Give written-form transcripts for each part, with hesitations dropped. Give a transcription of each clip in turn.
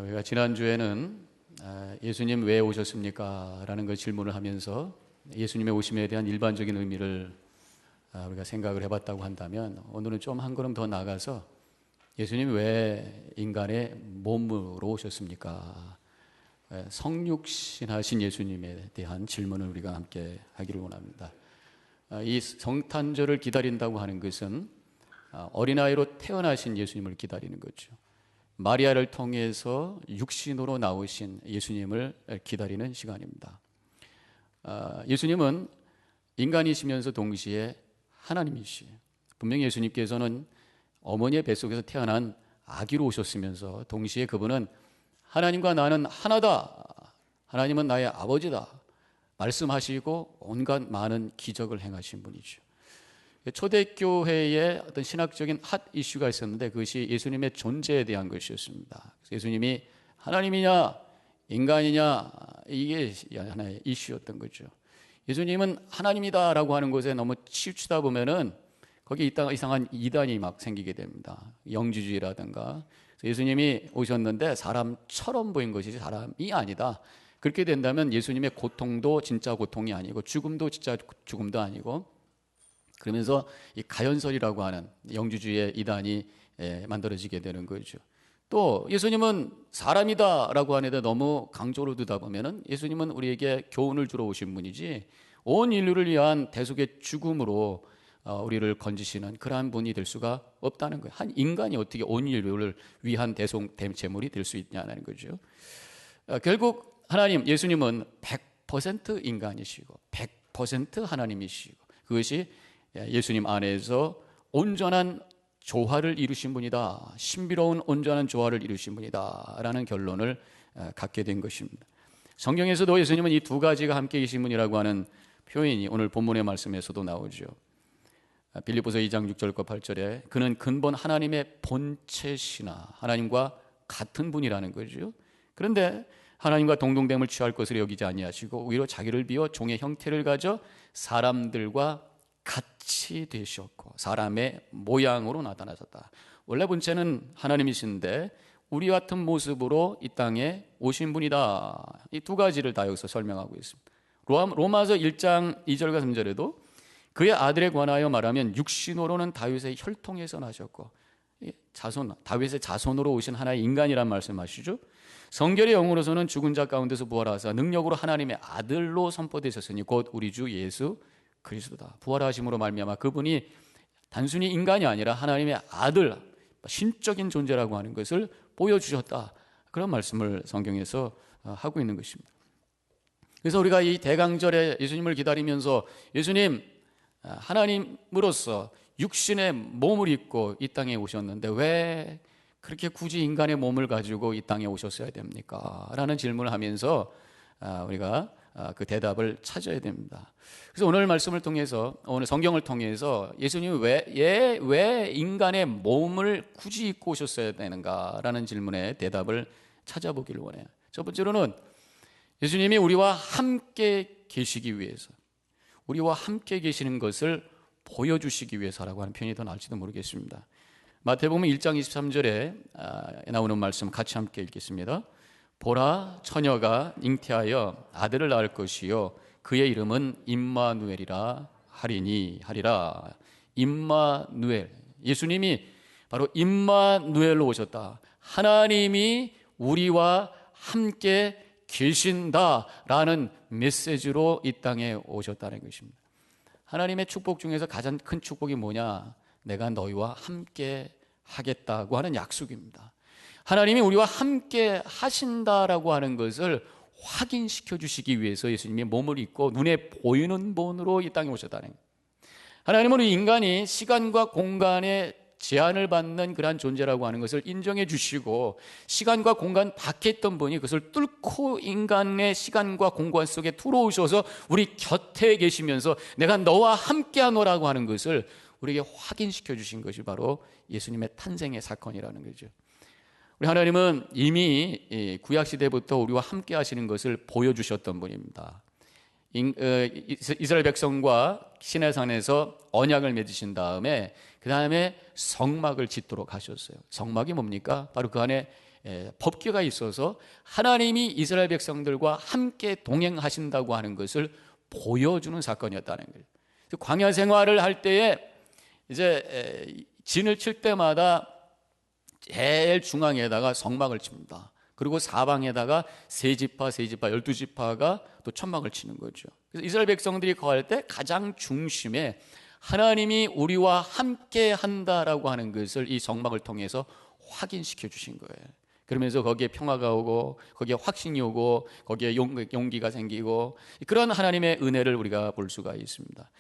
우리가 지난주에는 예수님 왜 오셨습니까? 라는 그 질문을 하면서 예수님의 오심에 대한 일반적인 의미를 우리가 생각을 해봤다고 한다면, 오늘은 좀 한 걸음 더 나가서 예수님 왜 인간의 몸으로 오셨습니까? 성육신하신 예수님에 대한 질문을 우리가 함께 하기를 원합니다. 이 성탄절을 기다린다고 하는 것은 어린아이로 태어나신 예수님을 기다리는 거죠. 마리아를 통해서 육신으로 나오신 예수님을 기다리는 시간입니다. 예수님은 인간이시면서 동시에 하나님이시에요. 분명히 예수님께서는 어머니의 뱃속에서 태어난 아기로 오셨으면서 동시에 그분은 하나님과 나는 하나다, 하나님은 나의 아버지다 말씀하시고 온갖 많은 기적을 행하신 분이죠. 초대교회에 어떤 신학적인 핫 이슈가 있었는데 그것이 예수님의 존재에 대한 것이었습니다. 예수님이 하나님이냐 인간이냐, 이게 하나의 이슈였던 거죠. 예수님은 하나님이다라고 하는 것에 너무 치우치다 보면은 거기 있다가 이상한 이단이 막 생기게 됩니다. 영지주의라든가. 예수님이 오셨는데 사람처럼 보인 것이지 사람이 아니다. 그렇게 된다면 예수님의 고통도 진짜 고통이 아니고 죽음도 진짜 죽음도 아니고, 그러면서 이 가연설이라고 하는 영주주의의 이단이 만들어지게 되는 거죠. 또 예수님은 사람이다라고 하는데 너무 강조를 두다 보면은 예수님은 우리에게 교훈을 주러 오신 분이지 온 인류를 위한 대속의 죽음으로 우리를 건지시는 그러한 분이 될 수가 없다는 거예요. 한 인간이 어떻게 온 인류를 위한 대속 제물이 될 수 있냐는 거죠. 결국 하나님, 예수님은 100% 인간이시고 100% 하나님이시고, 그것이 예수님 안에서 온전한 조화를 이루신 분이다, 신비로운 온전한 조화를 이루신 분이다 라는 결론을 갖게 된 것입니다. 성경에서도 예수님은 이 두 가지가 함께 계신 분이라고 하는 표현이 오늘 본문의 말씀에서도 나오죠. 빌립보서 2장 6절과 8절에 그는 근본 하나님의 본체시나 하나님과 같은 분이라는 거죠. 그런데 하나님과 동등됨을 취할 것으로 여기지 아니하시고 오히려 자기를 비워 종의 형태를 가져 사람들과 같이 되셨고 사람의 모양으로 나타나셨다. 원래 본체는 하나님이신데 우리 같은 모습으로 이 땅에 오신 분이다. 이 두 가지를 다 여기서 설명하고 있습니다. 로마서 1장 2절과 3절에도 그의 아들에 관하여 말하면 육신으로는 다윗의 혈통에서 나셨고, 다윗의 자손으로 오신 하나의 인간이란 말씀하시죠. 성결의 영으로서는 죽은 자 가운데서 부활하사 능력으로 하나님의 아들로 선포되셨으니 곧 우리 주 예수 그리스도다. 부활하심으로 말미암아 그분이 단순히 인간이 아니라 하나님의 아들, 신적인 존재라고 하는 것을 보여주셨다. 그런 말씀을 성경에서 하고 있는 것입니다. 그래서 우리가 이 대강절에 예수님을 기다리면서 예수님 하나님으로서 육신의 몸을 입고 이 땅에 오셨는데 왜 그렇게 굳이 인간의 몸을 가지고 이 땅에 오셨어야 됩니까? 라는 질문을 하면서 우리가 그 대답을 찾아야 됩니다. 그래서 오늘 말씀을 통해서, 오늘 성경을 통해서 예수님이 왜 인간의 몸을 굳이 입고 오셨어야 되는가라는 질문에 대답을 찾아보기를 원해요. 첫 번째로는 예수님이 우리와 함께 계시기 위해서, 우리와 함께 계시는 것을 보여주시기 위해서라고 하는 표현이 더 나을지도 모르겠습니다. 마태복음 1장 23절에 나오는 말씀 같이 함께 읽겠습니다. 보라, 처녀가 잉태하여 아들을 낳을 것이요 그의 이름은 임마누엘이라 하리라. 임마누엘, 예수님이 바로 임마누엘로 오셨다. 하나님이 우리와 함께 계신다라는 메시지로 이 땅에 오셨다는 것입니다. 하나님의 축복 중에서 가장 큰 축복이 뭐냐? 내가 너희와 함께 하겠다고 하는 약속입니다. 하나님이 우리와 함께 하신다라고 하는 것을 확인시켜 주시기 위해서 예수님이 몸을 입고 눈에 보이는 본으로 이 땅에 오셨다는 거예요. 하나님은 우리 인간이 시간과 공간의 제한을 받는 그러한 존재라고 하는 것을 인정해 주시고, 시간과 공간 밖에 있던 분이 그것을 뚫고 인간의 시간과 공간 속에 들어오셔서 우리 곁에 계시면서 내가 너와 함께 하노라고 하는 것을 우리에게 확인시켜 주신 것이 바로 예수님의 탄생의 사건이라는 거죠. 우리 하나님은 이미 구약시대부터 우리와 함께 하시는 것을 보여주셨던 분입니다. 이스라엘 백성과 시내산에서 언약을 맺으신 다음에 그 다음에 성막을 짓도록 하셨어요. 성막이 뭡니까? 바로 그 안에 법궤가 있어서 하나님이 이스라엘 백성들과 함께 동행하신다고 하는 것을 보여주는 사건이었다는 거예요. 광야 생활을 할 때에 이제 진을 칠 때마다 제일 중앙에다가 성막을 칩니다. 그리고 사방에다가 세 지파, 12지파가 또 천막을 치는 거죠. 그래서 이스라엘 백성들이 거할 때 가장 중심에 하나님이 우리와 함께 한다라고 하는 것을 이 성막을 통해서 확인시켜 주신 거예요. 그러면서 거기에 평화가 오고 거기에 확신이 오고 거기에 용기가 생기고 그런 하나님의 은혜를 우리가 볼 수가 있습니다.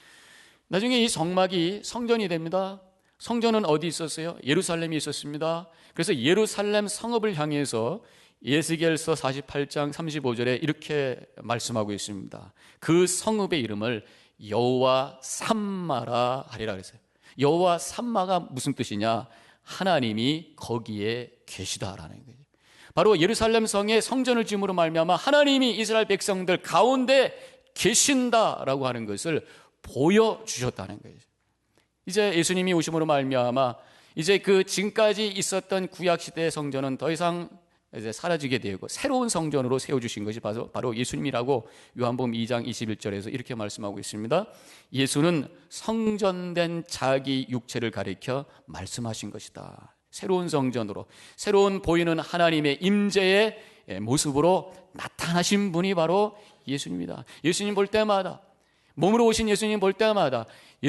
나중에 이 성막이 성전이 됩니다. 성전은 어디 있었어요? 예루살렘이 있었습니다. 그래서 예루살렘 성읍을 향해서 에스겔서 48장 35절에 이렇게 말씀하고 있습니다. 그 성읍의 이름을 여호와 삼마라 하리라 그랬어요. 여호와 삼마가 무슨 뜻이냐? 하나님이 거기에 계시다라는 거예요. 바로 예루살렘 성에 성전을 지음으로 말미암아 하나님이 이스라엘 백성들 가운데 계신다라고 하는 것을 보여주셨다는 거예요. 이제 예수님이 오심으로 말미암아 이제 그 지금까지 있었던 구약시대의 성전은 더 이상 이제 사라지게 되고 새로운 성전으로 세워주신 것이 바로 예수님이라고 요한복음 2장 21절에서 이렇게 말씀하고 있습니다. 예수는 성전된 자기 육체를 가리켜 말씀하신 것이다. 새로운 성전으로 새로운 보이는 하나님의 임재의 모습으로 나타나신 분이 바로 예수님이다. 예수님 볼 때마다 몸으로 오신 예수님 볼 때마다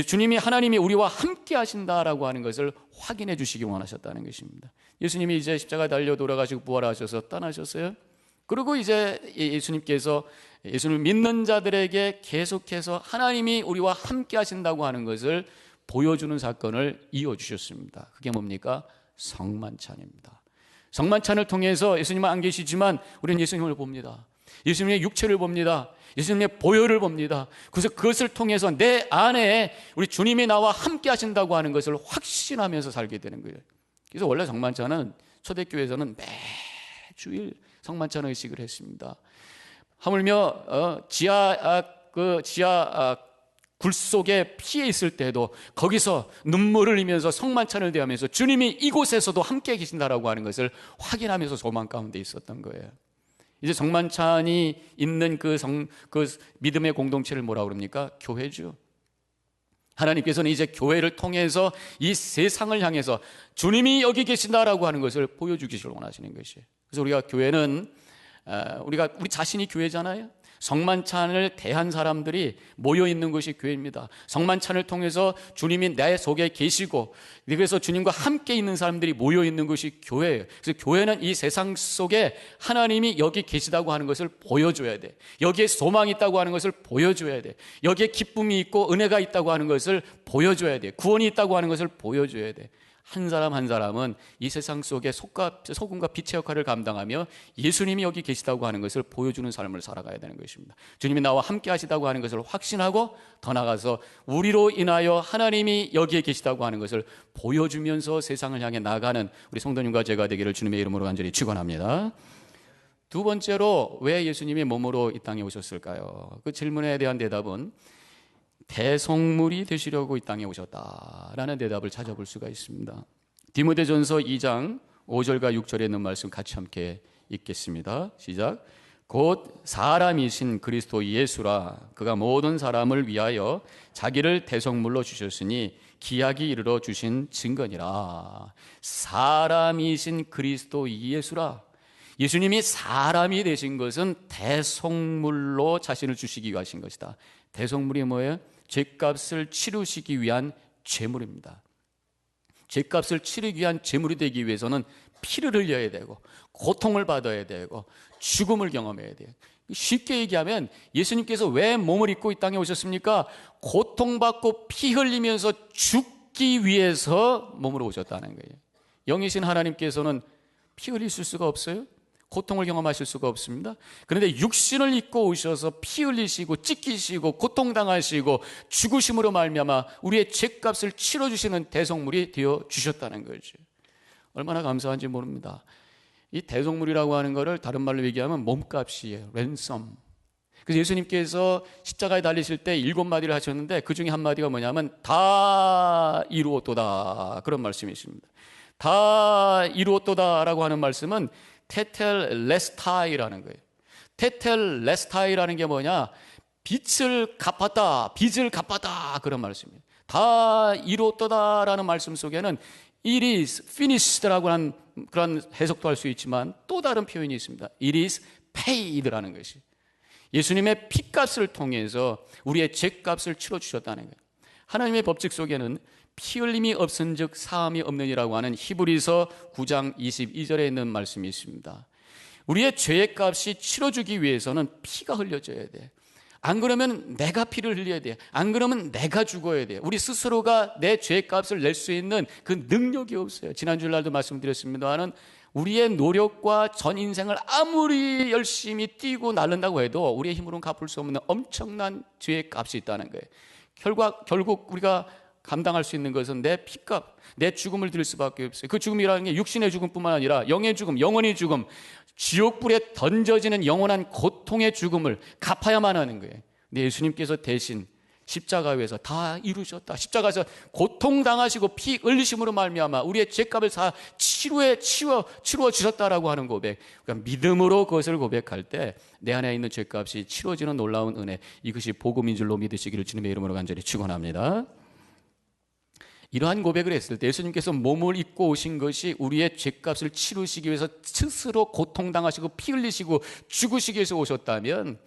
주님이 하나님이 우리와 함께 하신다라고 하는 것을 확인해 주시기 원하셨다는 것입니다. 예수님이 이제 십자가 달려 돌아가시고 부활하셔서 떠나셨어요. 그리고 이제 예수님께서 예수님을 믿는 자들에게 계속해서 하나님이 우리와 함께 하신다고 하는 것을 보여주는 사건을 이어주셨습니다. 그게 뭡니까? 성만찬입니다. 성만찬을 통해서 예수님은 안 계시지만 우리는 예수님을 봅니다. 예수님의 육체를 봅니다. 예수님의 보혈을 봅니다. 그래서 그것을 통해서 내 안에 우리 주님이 나와 함께 하신다고 하는 것을 확신하면서 살게 되는 거예요. 그래서 원래 성만찬은 초대교회에서는 매주일 성만찬 의식을 했습니다. 하물며 지하 굴 속에 피해 있을 때도 거기서 눈물을 흘리면서 성만찬을 대하면서 주님이 이곳에서도 함께 계신다라고 하는 것을 확인하면서 소망 가운데 있었던 거예요. 이제 성만찬이 있는 그 믿음의 공동체를 뭐라고 그럽니까? 교회죠. 하나님께서는 이제 교회를 통해서 이 세상을 향해서 주님이 여기 계신다라고 하는 것을 보여주기를 원하시는 것이에요. 그래서 우리가 교회는 우리 자신이 교회잖아요. 성만찬을 대한 사람들이 모여 있는 것이 교회입니다. 성만찬을 통해서 주님이 내 속에 계시고 그래서 주님과 함께 있는 사람들이 모여 있는 것이 교회예요. 그래서 교회는 이 세상 속에 하나님이 여기 계시다고 하는 것을 보여줘야 돼. 여기에 소망이 있다고 하는 것을 보여줘야 돼. 여기에 기쁨이 있고 은혜가 있다고 하는 것을 보여줘야 돼. 구원이 있다고 하는 것을 보여줘야 돼. 한 사람 한 사람은 이 세상 속에 소금과 빛의 역할을 감당하며 예수님이 여기 계시다고 하는 것을 보여주는 삶을 살아가야 되는 것입니다. 주님이 나와 함께 하시다고 하는 것을 확신하고 더 나아가서 우리로 인하여 하나님이 여기에 계시다고 하는 것을 보여주면서 세상을 향해 나아가는 우리 성도님과 제가 되기를 주님의 이름으로 간절히 축원합니다. 두 번째로 왜 예수님이 몸으로 이 땅에 오셨을까요? 그 질문에 대한 대답은 대속물이 되시려고 이 땅에 오셨다라는 대답을 찾아볼 수가 있습니다. 디모데전서 2장 5절과 6절에 있는 말씀 같이 함께 읽겠습니다. 시작. 곧 사람이신 그리스도 예수라 그가 모든 사람을 위하여 자기를 대속물로 주셨으니 기약이 이르러 주신 증거니라. 사람이신 그리스도 예수라. 예수님이 사람이 되신 것은 대속물로 자신을 주시기 위하신 것이다. 대속물이 뭐예요? 죄값을 치르시기 위한 제물입니다. 죄값을 치르기 위한 제물이 되기 위해서는 피를 흘려야 되고 고통을 받아야 되고 죽음을 경험해야 돼요. 쉽게 얘기하면 예수님께서 왜 몸을 입고 이 땅에 오셨습니까? 고통받고 피 흘리면서 죽기 위해서 몸으로 오셨다는 거예요. 영이신 하나님께서는 피 흘리실 수가 없어요. 고통을 경험하실 수가 없습니다. 그런데 육신을 입고 오셔서 피 흘리시고 찢기시고 고통당하시고 죽으심으로 말미암아 우리의 죄값을 치러주시는 대속물이 되어 주셨다는 거죠. 얼마나 감사한지 모릅니다. 이 대속물이라고 하는 것을 다른 말로 얘기하면 몸값이에요. 랜섬. 그래서 예수님께서 십자가에 달리실 때 7마디를 하셨는데 그 중에 한 마디가 뭐냐면 다 이루었도다, 그런 말씀이 있습니다. 다 이루었도다라고 하는 말씀은 테텔레스타이라는 거예요. 테텔레스타이라는 게 뭐냐? 빚을 갚았다, 빚을 갚았다, 그런 말씀이에요. 다 이루었다라는 말씀 속에는 it is finished라고 하는 그런 해석도 할 수 있지만 또 다른 표현이 있습니다. it is paid라는 것이, 예수님의 피값을 통해서 우리의 죄값을 치러주셨다는 거예요. 하나님의 법칙 속에는 피 흘림이 없은즉 사함이 없느니라고 하는 히브리서 9장 22절에 있는 말씀이 있습니다. 우리의 죄의 값이 치러주기 위해서는 피가 흘려져야 돼. 안 그러면 내가 피를 흘려야 돼. 안 그러면 내가 죽어야 돼. 우리 스스로가 내 죄의 값을 낼 수 있는 그 능력이 없어요. 지난 주일날도 말씀드렸습니다만 우리의 노력과 전 인생을 아무리 열심히 뛰고 날른다고 해도 우리의 힘으로는 갚을 수 없는 엄청난 죄의 값이 있다는 거예요. 결국 우리가 감당할 수 있는 것은 내 피값, 내 죽음을 드릴 수밖에 없어요. 그 죽음이라는 게 육신의 죽음뿐만 아니라 영의 죽음, 영혼의 죽음, 지옥불에 던져지는 영원한 고통의 죽음을 갚아야만 하는 거예요. 근데 예수님께서 대신 십자가 위에서 다 이루셨다, 십자가에서 고통당하시고 피 흘리심으로 말미암아 우리의 죄값을 다 치루어 주셨다라고 하는 고백, 그러니까 믿음으로 그것을 고백할 때 내 안에 있는 죄값이 치루어지는 놀라운 은혜, 이것이 복음인 줄로 믿으시기를 주님의 이름으로 간절히 축원합니다. 이러한 고백을 했을 때 예수님께서 몸을 입고 오신 것이 우리의 죄값을 치르시기 위해서 스스로 고통당하시고 피 흘리시고 죽으시기 위해서 오셨다면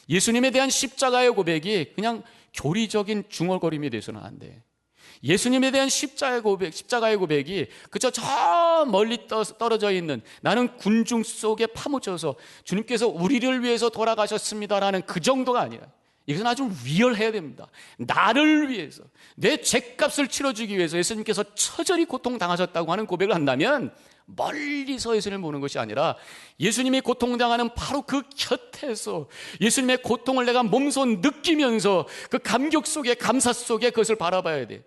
예수님에 대한 십자가의 고백이 그냥 교리적인 중얼거림이 돼서는 안 돼. 예수님에 대한 십자가의 고백이 그저 저 멀리 떨어져 있는 나는 군중 속에 파묻혀서 주님께서 우리를 위해서 돌아가셨습니다라는 그 정도가 아니라 이것은 아주 리얼해야 됩니다. 나를 위해서, 내 죄값을 치러주기 위해서 예수님께서 처절히 고통당하셨다고 하는 고백을 한다면 멀리서 예수님을 보는 것이 아니라 예수님이 고통당하는 바로 그 곁에서 예수님의 고통을 내가 몸소 느끼면서 그 감격 속에, 감사 속에 그것을 바라봐야 돼.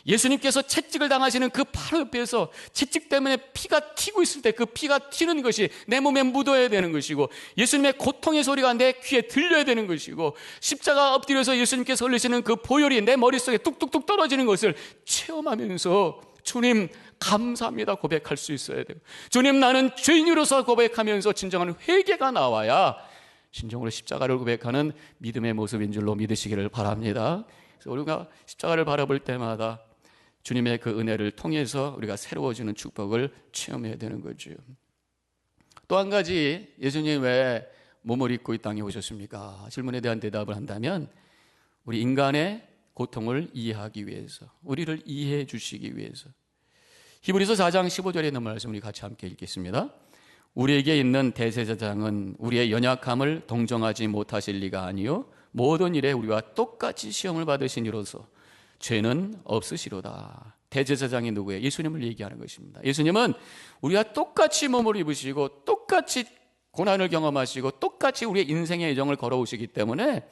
예수님께서 채찍을 당하시는 그 바로 옆에서 채찍 때문에 피가 튀고 있을 때 그 피가 튀는 것이 내 몸에 묻어야 되는 것이고, 예수님의 고통의 소리가 내 귀에 들려야 되는 것이고, 십자가 엎드려서 예수님께서 흘리시는 그 보혈이 내 머릿속에 뚝뚝뚝 떨어지는 것을 체험하면서 주님 감사합니다 고백할 수 있어야 돼요. 주님 나는 죄인으로서 고백하면서 진정한 회개가 나와야 진정으로 십자가를 고백하는 믿음의 모습인 줄로 믿으시기를 바랍니다. 그래서 우리가 십자가를 바라볼 때마다 주님의 그 은혜를 통해서 우리가 새로워지는 축복을 체험해야 되는 거죠. 또 한 가지, 예수님 왜 몸을 입고 이 땅에 오셨습니까? 질문에 대한 대답을 한다면 우리 인간의 고통을 이해하기 위해서, 우리를 이해해 주시기 위해서. 히브리서 4장 15절에 있는 말씀 우리 같이 함께 읽겠습니다. 우리에게 있는 대제사장은 우리의 연약함을 동정하지 못하실 리가 아니요 모든 일에 우리와 똑같이 시험을 받으신 이로서 죄는 없으시로다. 대제사장이 누구예요? 예수님을 얘기하는 것입니다. 예수님은 우리와 똑같이 몸을 입으시고 똑같이 고난을 경험하시고 똑같이 우리의 인생의 여정을 걸어오시기 때문에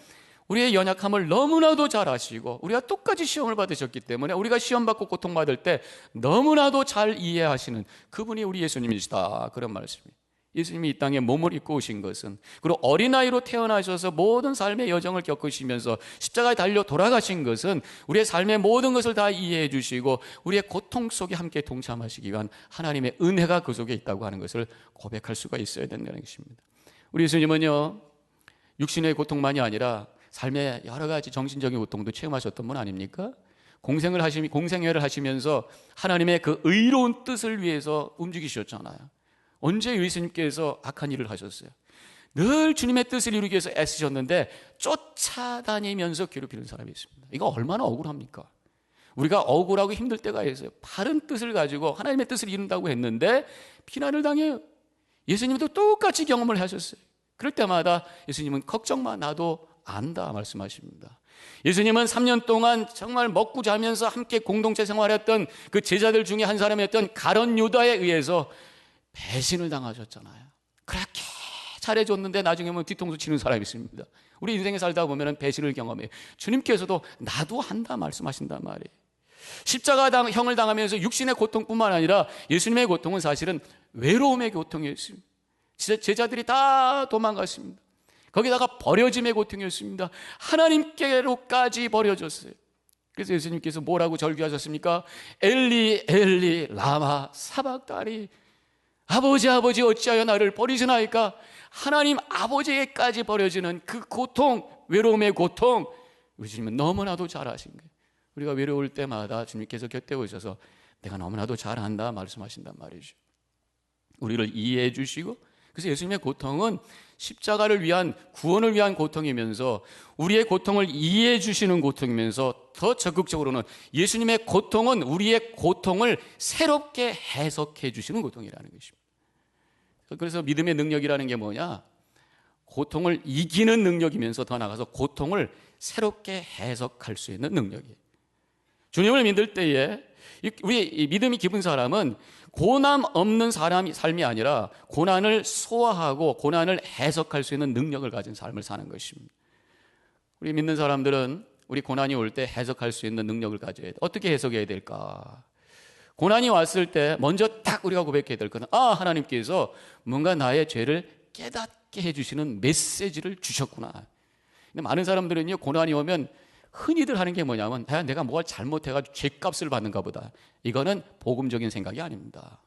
우리의 연약함을 너무나도 잘 아시고 우리가 똑같이 시험을 받으셨기 때문에 우리가 시험받고 고통받을 때 너무나도 잘 이해하시는 그분이 우리 예수님이시다, 그런 말씀이에요. 예수님이 이 땅에 몸을 입고 오신 것은, 그리고 어린아이로 태어나셔서 모든 삶의 여정을 겪으시면서 십자가에 달려 돌아가신 것은 우리의 삶의 모든 것을 다 이해해 주시고 우리의 고통 속에 함께 동참하시기 위한 하나님의 은혜가 그 속에 있다고 하는 것을 고백할 수가 있어야 된다는 것입니다. 우리 예수님은요, 육신의 고통만이 아니라 삶의 여러 가지 정신적인 고통도 체험하셨던 분 아닙니까? 공생애를 하시면서 하나님의 그 의로운 뜻을 위해서 움직이셨잖아요. 언제 예수님께서 악한 일을 하셨어요? 늘 주님의 뜻을 이루기 위해서 애쓰셨는데 쫓아다니면서 괴롭히는 사람이 있습니다. 이거 얼마나 억울합니까? 우리가 억울하고 힘들 때가 있어요. 바른 뜻을 가지고 하나님의 뜻을 이룬다고 했는데 비난을 당해요. 예수님도 똑같이 경험을 하셨어요. 그럴 때마다 예수님은 걱정 마, 나도 안다 말씀하십니다. 예수님은 3년 동안 정말 먹고 자면서 함께 공동체 생활했던 그 제자들 중에 한 사람이었던 가룟 유다에 의해서 배신을 당하셨잖아요. 그렇게 잘해줬는데 나중에 보면 뒤통수 치는 사람이 있습니다. 우리 인생에 살다 보면 배신을 경험해요. 주님께서도 나도 한다 말씀하신단 말이에요. 십자가형을 당하면서 육신의 고통뿐만 아니라 예수님의 고통은 사실은 외로움의 고통이었습니다. 제자들이 다 도망갔습니다. 거기다가 버려짐의 고통이었습니다. 하나님께로까지 버려졌어요. 그래서 예수님께서 뭐라고 절규하셨습니까? 엘리 엘리 라마 사박다니, 아버지 아버지 어찌하여 나를 버리시나이까? 하나님 아버지에게까지 버려지는 그 고통, 외로움의 고통, 우리 주님은 너무나도 잘 아신 거예요. 우리가 외로울 때마다 주님께서 곁에 오셔서 내가 너무나도 잘한다 말씀하신단 말이죠. 우리를 이해해 주시고, 그래서 예수님의 고통은 십자가를 위한, 구원을 위한 고통이면서 우리의 고통을 이해해 주시는 고통이면서 더 적극적으로는 예수님의 고통은 우리의 고통을 새롭게 해석해 주시는 고통이라는 것입니다. 그래서 믿음의 능력이라는 게 뭐냐? 고통을 이기는 능력이면서 더 나아가서 고통을 새롭게 해석할 수 있는 능력이에요. 주님을 믿을 때에 우리 믿음이 깊은 사람은 고난 없는 삶이 아니라 고난을 소화하고 고난을 해석할 수 있는 능력을 가진 삶을 사는 것입니다. 우리 믿는 사람들은 우리 고난이 올 때 해석할 수 있는 능력을 가져야 돼. 어떻게 해석해야 될까? 고난이 왔을 때 먼저 딱 우리가 고백해야 될 것은, 하나님께서 뭔가 나의 죄를 깨닫게 해주시는 메시지를 주셨구나. 근데 많은 사람들은요, 고난이 오면 흔히들 하는 게 뭐냐면, 내가 뭐가 잘못해가지고 죄값을 받는가 보다. 이거는 복음적인 생각이 아닙니다.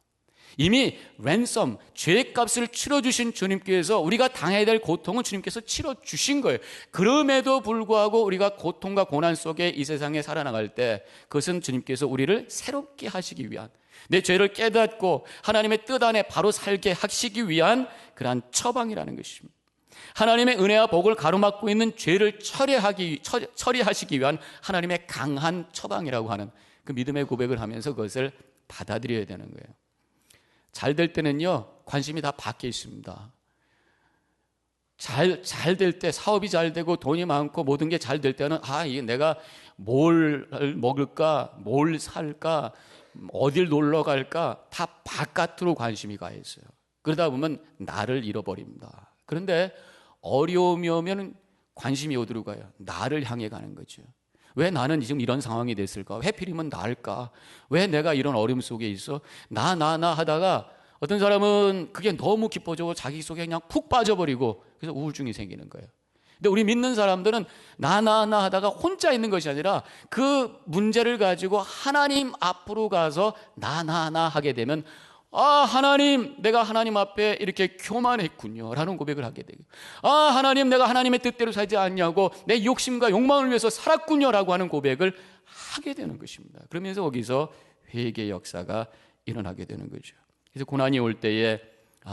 이미 랜섬, 죄값을 치러주신 주님께서 우리가 당해야 될 고통은 주님께서 치러주신 거예요. 그럼에도 불구하고 우리가 고통과 고난 속에 이 세상에 살아나갈 때 그것은 주님께서 우리를 새롭게 하시기 위한, 내 죄를 깨닫고 하나님의 뜻 안에 바로 살게 하시기 위한 그러한 처방이라는 것입니다. 하나님의 은혜와 복을 가로막고 있는 죄를 처리하시기 위한 하나님의 강한 처방이라고 하는 그 믿음의 고백을 하면서 그것을 받아들여야 되는 거예요. 잘 될 때는요, 관심이 다 밖에 있습니다. 잘 될 때, 사업이 잘 되고 돈이 많고 모든 게 잘 될 때는 이게 내가 뭘 먹을까, 뭘 살까, 어딜 놀러 갈까, 다 바깥으로 관심이 가 있어요. 그러다 보면 나를 잃어버립니다. 그런데 어려움이 오면 관심이 어디로 가요? 나를 향해 가는 거죠. 왜 나는 지금 이런 상황이 됐을까? 하필이면 나일까? 왜 내가 이런 어려움 속에 있어? 나 하다가 어떤 사람은 그게 너무 깊어지고 자기 속에 그냥 푹 빠져버리고 그래서 우울증이 생기는 거예요. 근데 우리 믿는 사람들은 나 하다가 혼자 있는 것이 아니라 그 문제를 가지고 하나님 앞으로 가서 나 하게 되면, 하나님, 내가 하나님 앞에 이렇게 교만했군요 라는 고백을 하게 되고, 하나님, 내가 하나님의 뜻대로 살지 않냐고 내 욕심과 욕망을 위해서 살았군요 라고 하는 고백을 하게 되는 것입니다. 그러면서 거기서 회개의 역사가 일어나게 되는 거죠. 그래서 고난이 올 때에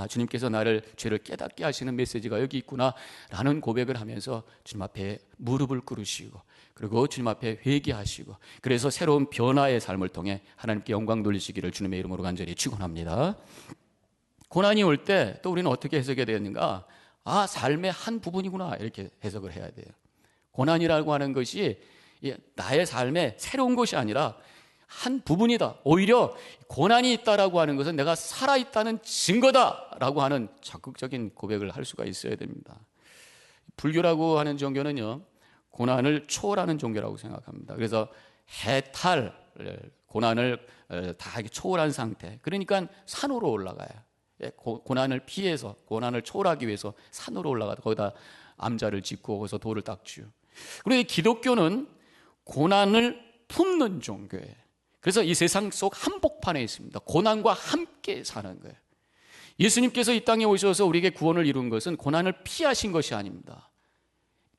주님께서 나를 죄를 깨닫게 하시는 메시지가 여기 있구나 라는 고백을 하면서 주님 앞에 무릎을 꿇으시고, 그리고 주님 앞에 회개하시고, 그래서 새로운 변화의 삶을 통해 하나님께 영광 돌리시기를 주님의 이름으로 간절히 축원합니다. 고난이 올 때 또 우리는 어떻게 해석해야 되는가? 삶의 한 부분이구나 이렇게 해석을 해야 돼요. 고난이라고 하는 것이 나의 삶의 새로운 것이 아니라 한 부분이다. 오히려 고난이 있다라고 하는 것은 내가 살아있다는 증거다라고 하는 적극적인 고백을 할 수가 있어야 됩니다. 불교라고 하는 종교는요, 고난을 초월하는 종교라고 생각합니다. 그래서 해탈, 고난을 다 초월한 상태, 그러니까 산으로 올라가요. 고난을 피해서, 고난을 초월하기 위해서 산으로 올라가서 거기다 암자를 짓고 거기서 돌을 닦지요. 그리고 기독교는 고난을 품는 종교예요. 그래서 이 세상 속 한복판에 있습니다. 고난과 함께 사는 거예요. 예수님께서 이 땅에 오셔서 우리에게 구원을 이룬 것은 고난을 피하신 것이 아닙니다.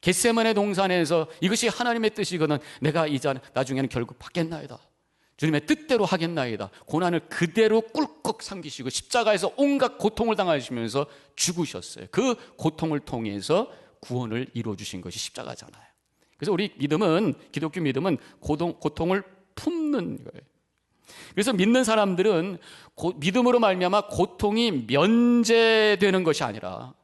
겟세마네 동산에서 이것이 하나님의 뜻이거든 내가 이 잔 나중에는 결국 받겠나이다, 주님의 뜻대로 하겠나이다, 고난을 그대로 꿀꺽 삼기시고 십자가에서 온갖 고통을 당하시면서 죽으셨어요. 그 고통을 통해서 구원을 이루어주신 것이 십자가잖아요. 그래서 우리 믿음은, 기독교 믿음은 고통을 품는 거예요. 그래서 믿는 사람들은 믿음으로 말미암아 고통이 면제되는 것이 아니라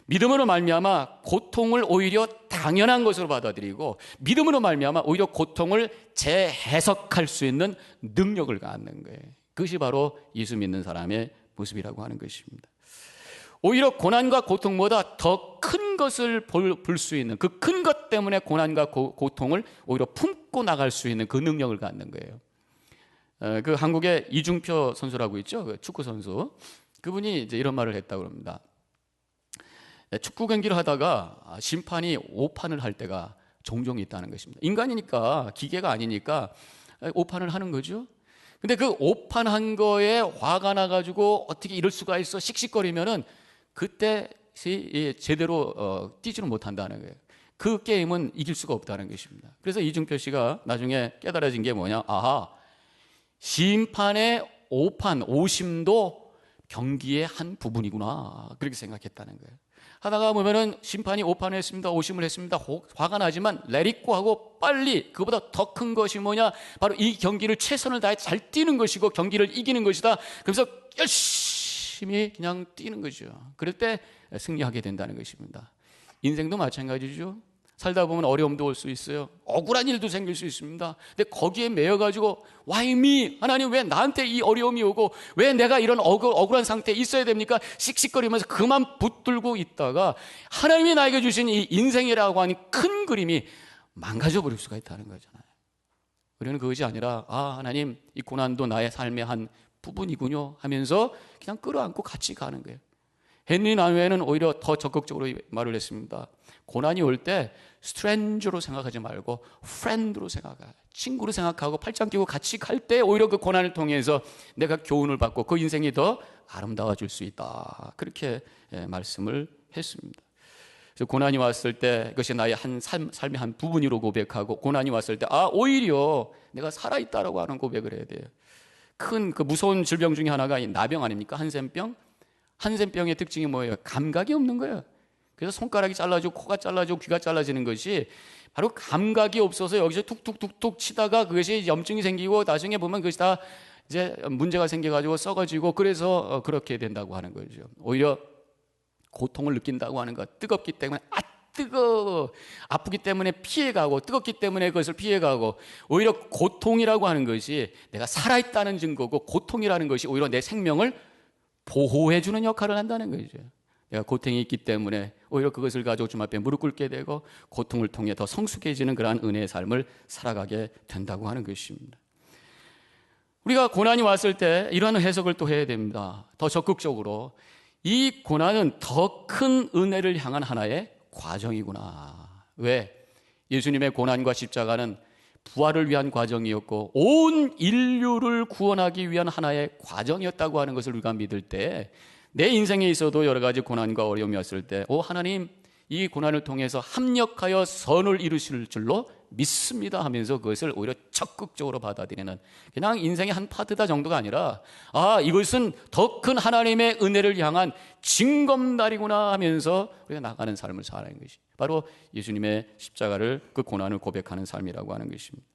믿음으로 말미암아 고통을 오히려 당연한 것으로 받아들이고 믿음으로 말미암아 오히려 고통을 재해석할 수 있는 능력을 갖는 거예요. 그것이 바로 예수 믿는 사람의 모습이라고 하는 것입니다. 오히려 고난과 고통보다 더 큰 것을 볼 수 있는, 그 큰 것 때문에 고난과 고통을 오히려 품고 나갈 수 있는 그 능력을 갖는 거예요. 그 한국의 이중표 선수라고 있죠, 그 축구 선수. 그분이 이제 이런 말을 했다고 합니다. 축구 경기를 하다가 심판이 오판을 할 때가 종종 있다는 것입니다. 인간이니까, 기계가 아니니까 오판을 하는 거죠. 근데 그 오판한 거에 화가 나가지고 어떻게 이럴 수가 있어 씩씩거리면은 그때 제대로 뛰지는 못한다는 거예요. 그 게임은 이길 수가 없다는 것입니다. 그래서 이중표 씨가 나중에 깨달아진 게 뭐냐, 아하, 심판의 오판, 오심도 경기의 한 부분이구나, 그렇게 생각했다는 거예요. 하다가 보면은 심판이 오판을 했습니다, 오심을 했습니다, 화가 나지만 레리꼬 하고 빨리, 그보다 더 큰 것이 뭐냐, 바로 이 경기를 최선을 다해 잘 뛰는 것이고 경기를 이기는 것이다. 그래서 열심히 그냥 뛰는 거죠. 그럴 때 승리하게 된다는 것입니다. 인생도 마찬가지죠. 살다 보면 어려움도 올 수 있어요. 억울한 일도 생길 수 있습니다. 근데 거기에 매여가지고 Why me? 하나님 왜 나한테 이 어려움이 오고 왜 내가 이런 억울한 상태에 있어야 됩니까? 씩씩거리면서 그만 붙들고 있다가 하나님이 나에게 주신 이 인생이라고 하는 큰 그림이 망가져 버릴 수가 있다는 거잖아요. 우리는 그것이 아니라 하나님, 이 고난도 나의 삶의 한 부분이군요 하면서 그냥 끌어안고 같이 가는 거예요. 헨리 나우에는 오히려 더 적극적으로 말을 했습니다. 고난이 올 때 스트레인저로 생각하지 말고 프렌드로 생각하고, 친구로 생각하고 팔짱 끼고 같이 갈 때 오히려 그 고난을 통해서 내가 교훈을 받고 그 인생이 더 아름다워질 수 있다, 그렇게 말씀을 했습니다. 그래서 고난이 왔을 때 그것이 나의 한 삶의 한 부분으로 고백하고, 고난이 왔을 때 오히려 내가 살아있다라고 하는 고백을 해야 돼요. 큰 그 무서운 질병 중에 하나가 이 나병 아닙니까? 한센병. 한센병의 특징이 뭐예요? 감각이 없는 거예요. 그래서 손가락이 잘라지고 코가 잘라지고 귀가 잘라지는 것이 바로 감각이 없어서 여기서 툭툭툭툭 치다가 그것이 염증이 생기고 나중에 보면 그것이 다 이제 문제가 생겨가지고 썩어지고, 그래서 그렇게 된다고 하는 거죠. 오히려 고통을 느낀다고 하는 것, 뜨겁기 때문에 뜨거워, 아프기 때문에 피해가고, 뜨겁기 때문에 그것을 피해가고, 오히려 고통이라고 하는 것이 내가 살아있다는 증거고, 고통이라는 것이 오히려 내 생명을 보호해주는 역할을 한다는 거죠. 내가 고통이 있기 때문에 오히려 그것을 가지고 주님 앞에 무릎 꿇게 되고 고통을 통해 더 성숙해지는 그러한 은혜의 삶을 살아가게 된다고 하는 것입니다. 우리가 고난이 왔을 때 이러한 해석을 또 해야 됩니다. 더 적극적으로 이 고난은 더 큰 은혜를 향한 하나의 과정이구나. 왜? 예수님의 고난과 십자가는 부활을 위한 과정이었고 온 인류를 구원하기 위한 하나의 과정이었다고 하는 것을 우리가 믿을 때, 내 인생에 있어도 여러 가지 고난과 어려움이 왔을 때 하나님, 이 고난을 통해서 합력하여 선을 이루실 줄로 믿습니다 하면서 그것을 오히려 적극적으로 받아들이는, 그냥 인생의 한 파트다 정도가 아니라 이것은 더 큰 하나님의 은혜를 향한 징검다리구나 하면서 우리가 나가는 삶을 살아가는 것이 바로 예수님의 십자가를, 그 고난을 고백하는 삶이라고 하는 것입니다.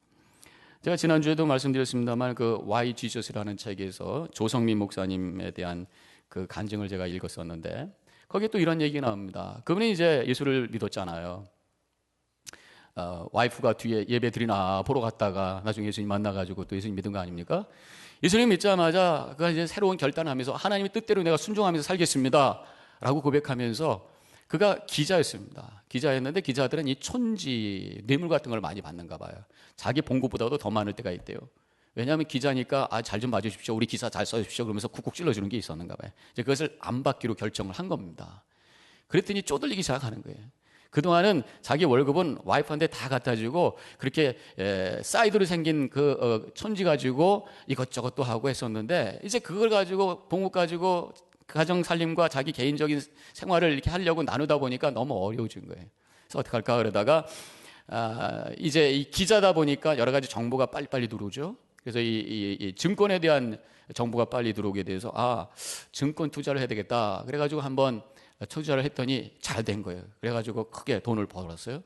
제가 지난주에도 말씀드렸습니다만 그 Why Jesus라는 책에서 조성민 목사님에 대한 그 간증을 제가 읽었었는데, 거기에 또 이런 얘기가 나옵니다. 그분이 이제 예수를 믿었잖아요. 와이프가 뒤에 예배 드리나 보러 갔다가 나중에 예수님 만나가지고 또 예수님 믿은 거 아닙니까? 예수님 믿자마자 그가 이제 새로운 결단을 하면서 하나님의 뜻대로 내가 순종하면서 살겠습니다 라고 고백하면서, 그가 기자였습니다. 기자였는데 기자들은 이 촌지 뇌물 같은 걸 많이 받는가 봐요. 자기 봉급보다도 더 많을 때가 있대요. 왜냐하면 기자니까 잘 좀 봐주십시오, 우리 기사 잘 써주십시오 그러면서 쿡쿡 찔러주는 게 있었는가 봐요. 이제 그것을 안 받기로 결정을 한 겁니다. 그랬더니 쪼들리기 시작하는 거예요. 그동안은 자기 월급은 와이프한테 다 갖다 주고 그렇게 사이드로 생긴 그 촌지 가지고 이것저것 또 하고 했었는데, 이제 그걸 가지고 봉급 가지고 가정 살림과 자기 개인적인 생활을 이렇게 하려고 나누다 보니까 너무 어려워진 거예요. 그래서 어떻게 할까 그러다가 이제 이 기자다 보니까 여러 가지 정보가 빨리빨리 들어오죠. 그래서 이 증권에 대한 정보가 빨리 들어오게 돼서 증권 투자를 해야 되겠다. 그래가지고 한번 투자를 했더니 잘 된 거예요. 그래가지고 크게 돈을 벌었어요.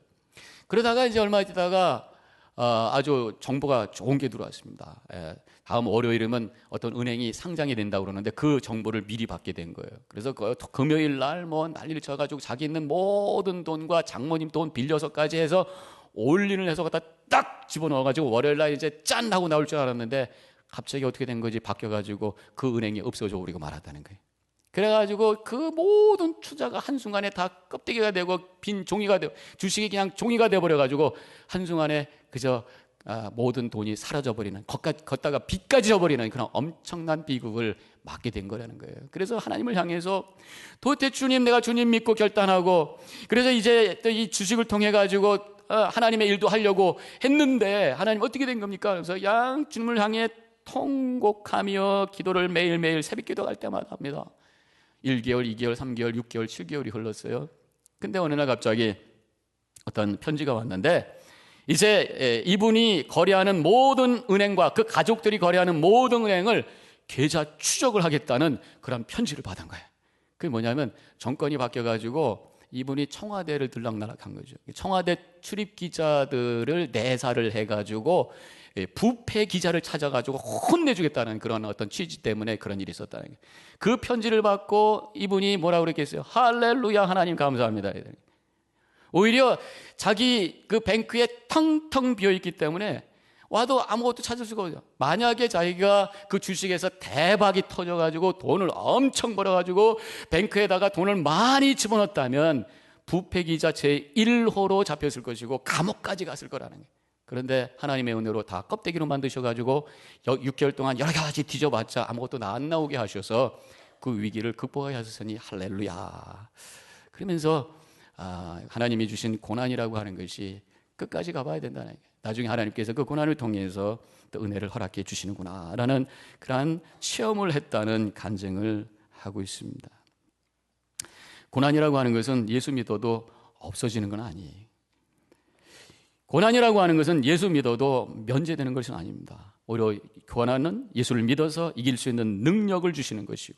그러다가 이제 얼마 있다가 아주 정보가 좋은 게 들어왔습니다. 다음 월요일이면 어떤 은행이 상장이 된다고 그러는데 그 정보를 미리 받게 된 거예요. 그래서 그 금요일 날 뭐 난리를 쳐가지고 자기 있는 모든 돈과 장모님 돈 빌려서까지 해서 올인을 해서 갖다 딱 집어넣어가지고 월요일 날 이제 짠 하고 나올 줄 알았는데 갑자기 어떻게 된 거지? 바뀌어가지고 그 은행이 없어져 버리고 말았다는 거예요. 그래가지고 그 모든 투자가 한순간에 다 껍데기가 되고 빈 종이가 되고 주식이 그냥 종이가 돼버려가지고 한순간에 그저 모든 돈이 사라져버리는, 걷다가 빚까지 져버리는 그런 엄청난 비극을 맞게 된 거라는 거예요. 그래서 하나님을 향해서 도대체 주님, 내가 주님 믿고 결단하고 그래서 이제 또 이 주식을 통해 가지고 하나님의 일도 하려고 했는데 하나님 어떻게 된 겁니까? 그래서 주님을 향해 통곡하며 기도를 매일매일 새벽 기도할 때마다 합니다. 1개월, 2개월, 3개월, 6개월, 7개월이 흘렀어요. 근데 어느 날 갑자기 어떤 편지가 왔는데 이제 이분이 거래하는 모든 은행과 그 가족들이 거래하는 모든 은행을 계좌 추적을 하겠다는 그런 편지를 받은 거예요. 그게 뭐냐면 정권이 바뀌어가지고 이분이 청와대를 들락날락한 거죠. 청와대 출입 기자들을 내사를 해가지고 부패 기자를 찾아가지고 혼내주겠다는 그런 어떤 취지 때문에 그런 일이 있었다는 거예요. 그 편지를 받고 이분이 뭐라고 그랬겠어요? 할렐루야, 하나님 감사합니다. 오히려 자기 그 뱅크에 텅텅 비어있기 때문에 와도 아무것도 찾을 수가 없어요. 만약에 자기가 그 주식에서 대박이 터져가지고 돈을 엄청 벌어가지고 뱅크에다가 돈을 많이 집어넣었다면 부패기자 제1호로 잡혔을 것이고 감옥까지 갔을 거라는 거예요. 그런데 하나님의 은혜로 다 껍데기로 만드셔가지고 6개월 동안 여러 가지 뒤져봤자 아무것도 안 나오게 하셔서 그 위기를 극복하셨으니 할렐루야. 그러면서 하나님이 주신 고난이라고 하는 것이 끝까지 가봐야 된다는 거예요. 나중에 하나님께서 그 고난을 통해서 또 은혜를 허락해 주시는구나 라는 그러한 체험을 했다는 간증을 하고 있습니다. 고난이라고 하는 것은 예수 믿어도 없어지는 건 아니에요. 고난이라고 하는 것은 예수 믿어도 면제되는 것은 아닙니다. 오히려 고난은 예수를 믿어서 이길 수 있는 능력을 주시는 것이고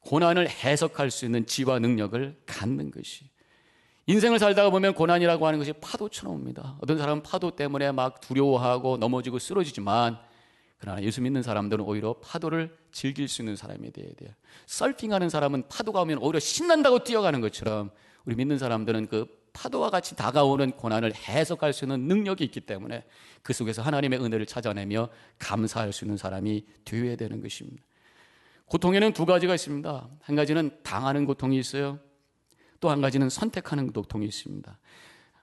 고난을 해석할 수 있는 지와 능력을 갖는 것이. 인생을 살다가 보면 고난이라고 하는 것이 파도처럼 옵니다. 어떤 사람은 파도 때문에 막 두려워하고 넘어지고 쓰러지지만 그러나 예수 믿는 사람들은 오히려 파도를 즐길 수 있는 사람이 되어야 돼요. 서핑하는 사람은 파도가 오면 오히려 신난다고 뛰어가는 것처럼 우리 믿는 사람들은 그 파도와 같이 다가오는 고난을 해석할 수 있는 능력이 있기 때문에 그 속에서 하나님의 은혜를 찾아내며 감사할 수 있는 사람이 되어야 되는 것입니다. 고통에는 두 가지가 있습니다. 한 가지는 당하는 고통이 있어요. 또 한 가지는 선택하는 고통이 있습니다.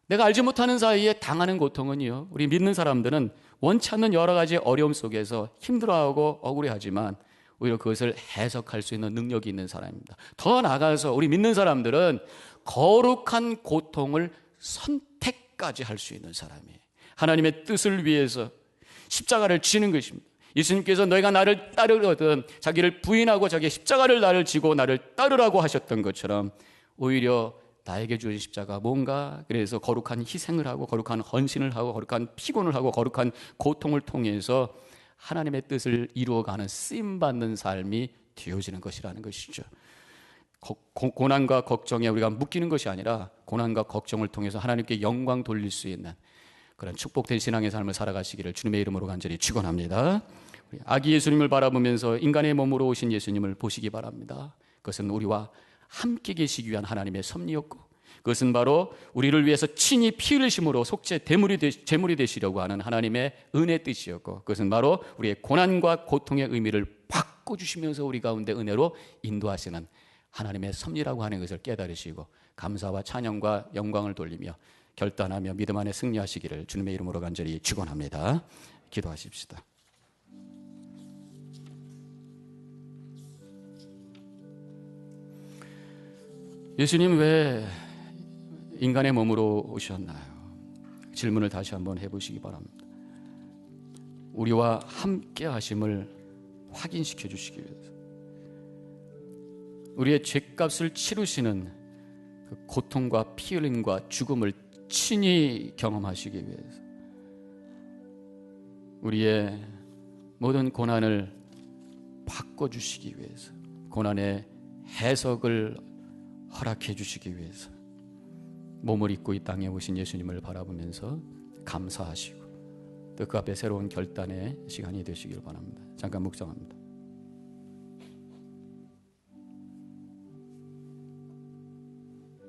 내가 알지 못하는 사이에 당하는 고통은요, 우리 믿는 사람들은 원치 않는 여러 가지 어려움 속에서 힘들어하고 억울해하지만 오히려 그것을 해석할 수 있는 능력이 있는 사람입니다. 더 나아가서 우리 믿는 사람들은 거룩한 고통을 선택까지 할 수 있는 사람이에요. 하나님의 뜻을 위해서 십자가를 지는 것입니다. 예수님께서 너희가 나를 따르거든 자기를 부인하고 자기의 십자가를 나를 지고 나를 따르라고 하셨던 것처럼 오히려 나에게 주어진 십자가 뭔가 그래서 거룩한 희생을 하고 거룩한 헌신을 하고 거룩한 피곤을 하고 거룩한 고통을 통해서 하나님의 뜻을 이루어가는 쓰임받는 삶이 되어지는 것이라는 것이죠. 고난과 걱정에 우리가 묶이는 것이 아니라 고난과 걱정을 통해서 하나님께 영광 돌릴 수 있는 그런 축복된 신앙의 삶을 살아가시기를 주님의 이름으로 간절히 축원합니다. 아기 예수님을 바라보면서 인간의 몸으로 오신 예수님을 보시기 바랍니다. 그것은 우리와 함께 계시기 위한 하나님의 섭리였고 그것은 바로 우리를 위해서 친히 피 흘리심으로 속죄 제물이 되시려고 하는 하나님의 은혜의 뜻이었고 그것은 바로 우리의 고난과 고통의 의미를 바꿔주시면서 우리 가운데 은혜로 인도하시는 하나님의 섭리라고 하는 것을 깨달으시고 감사와 찬양과 영광을 돌리며 결단하며 믿음 안에 승리하시기를 주님의 이름으로 간절히 축원합니다. 기도하십시다. 예수님 왜 인간의 몸으로 오셨나요? 질문을 다시 한번 해보시기 바랍니다. 우리와 함께 하심을 확인시켜 주시기 위해서 우리의 죄값을 치르시는 그 고통과 피 흘림과 죽음을 친히 경험하시기 위해서 우리의 모든 고난을 바꿔주시기 위해서 고난의 해석을 허락해 주시기 위해서 몸을 입고 이 땅에 오신 예수님을 바라보면서 감사하시고 또 그 앞에 새로운 결단의 시간이 되시길 바랍니다. 잠깐 묵상합니다.